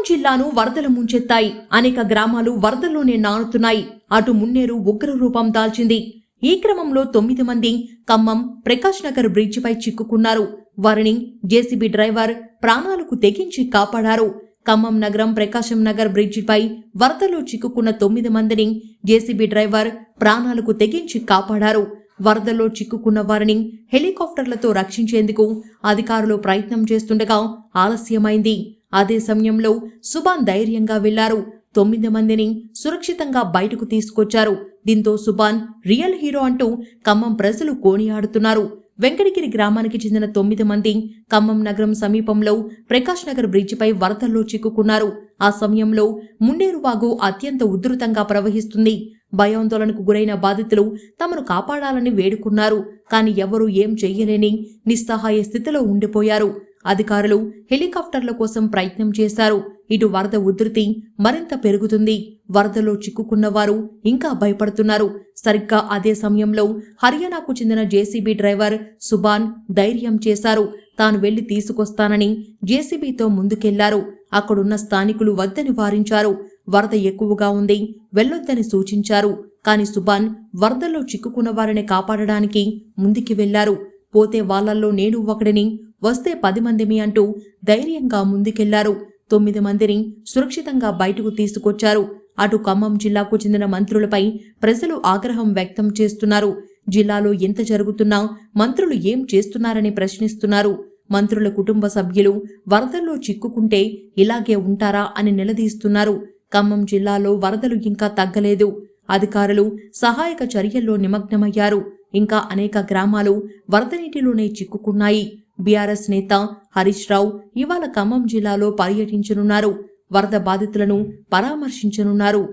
జిల్లాను వరదలు ముంచెత్తాయి. అనేక గ్రామాలు వరదల్లోనే నానుతున్నాయి. అటు మున్నేరు ఉగ్ర రూపం దాల్చింది. ఈ క్రమంలో 9 మంది ఖమ్మం ప్రకాష్ నగర్ బ్రిడ్జిపై చిక్కుకున్నారు. వారిని జేసీబీ డ్రైవర్ ప్రాణాలకు తెగించి కాపాడారు. ఖమ్మం నగరం ప్రకాశం నగర్ బ్రిడ్జిపై వరదలో చిక్కుకున్న 9 మందిని జేసీబీ డ్రైవర్ ప్రాణాలకు తెగించి కాపాడారు. వరదల్లో చిక్కుకున్న వారిని హెలికాప్టర్లతో రక్షించేందుకు అధికారులు ప్రయత్నం చేస్తుండగా ఆలస్యమైంది. అదే సమయంలో సుబాన్ ధైర్యంగా వెళ్లారు. 9 మందిని సురక్షితంగా బయటకు తీసుకొచ్చారు. దీంతో సుబాన్ రియల్ హీరో అంటూ ఖమ్మం ప్రజలు కోనియాడుతున్నారు. వెంకటగిరి గ్రామానికి చెందిన 9 మంది ఖమ్మం నగరం సమీపంలో ప్రకాష్ నగర్ బ్రిడ్జిపై వరదల్లో చిక్కుకున్నారు. ఆ సమయంలో మున్నేరు వాగు అత్యంత ఉధృతంగా ప్రవహిస్తుంది. భయాందోళనకు గురైన బాధితులు తమను కాపాడాలని వేడుకున్నారు. కానీ ఎవరూ ఏం చెయ్యలేని నిస్సహాయ స్థితిలో ఉండిపోయారు. అధికారులు హెలికాప్టర్ల కోసం ప్రయత్నం చేశారు. ఇటు వరద ఉధృతి మరింత పెరుగుతుంది. వరదలో చిక్కుకున్న వారు ఇంకా భయపడుతున్నారు. సరిగ్గా అదే సమయంలో హర్యానాకు చెందిన జేసీబీ డ్రైవర్ సుబాన్ ధైర్యం చేశారు. తాను వెళ్లి తీసుకొస్తానని జేసీబీతో ముందుకెళ్లారు. అక్కడున్న స్థానికులు వద్దని వారించారు. వరద ఎక్కువగా ఉంది, వెళ్లొద్దని సూచించారు. కాని సుబాన్ వరదల్లో చిక్కుకున్న వారిని కాపాడడానికి ముందుకి వెళ్లారు. పోతే వాళ్లల్లో నేను ఒకడిని, వస్తే 10 మందిమి అంటూ ధైర్యంగా ముందుకెళ్లారు. 9 మందిని సురక్షితంగా బయటకు తీసుకొచ్చారు. అటు ఖమ్మం జిల్లాకు చెందిన మంత్రులపై ప్రజలు ఆగ్రహం వ్యక్తం చేస్తున్నారు. జిల్లాలో ఎంత జరుగుతున్నా మంత్రులు ఏం చేస్తున్నారని ప్రశ్నిస్తున్నారు. మంత్రుల కుటుంబ సభ్యులు వరదల్లో చిక్కుకుంటే ఇలాగే ఉంటారా అని నిలదీస్తున్నారు. ఖమ్మం జిల్లాలో వరదలు ఇంకా తగ్గలేదు. అధికారులు సహాయక చర్యల్లో నిమగ్నమయ్యారు. ఇంకా అనేక గ్రామాలు వరద నీటిలోనే చిక్కుకున్నాయి. బీఆర్ఎస్ నేత హరీష్ రావు ఇవాళ ఖమ్మం జిల్లాలో పర్యటించనున్నారు. వరద బాధితులను పరామర్శించనున్నారు.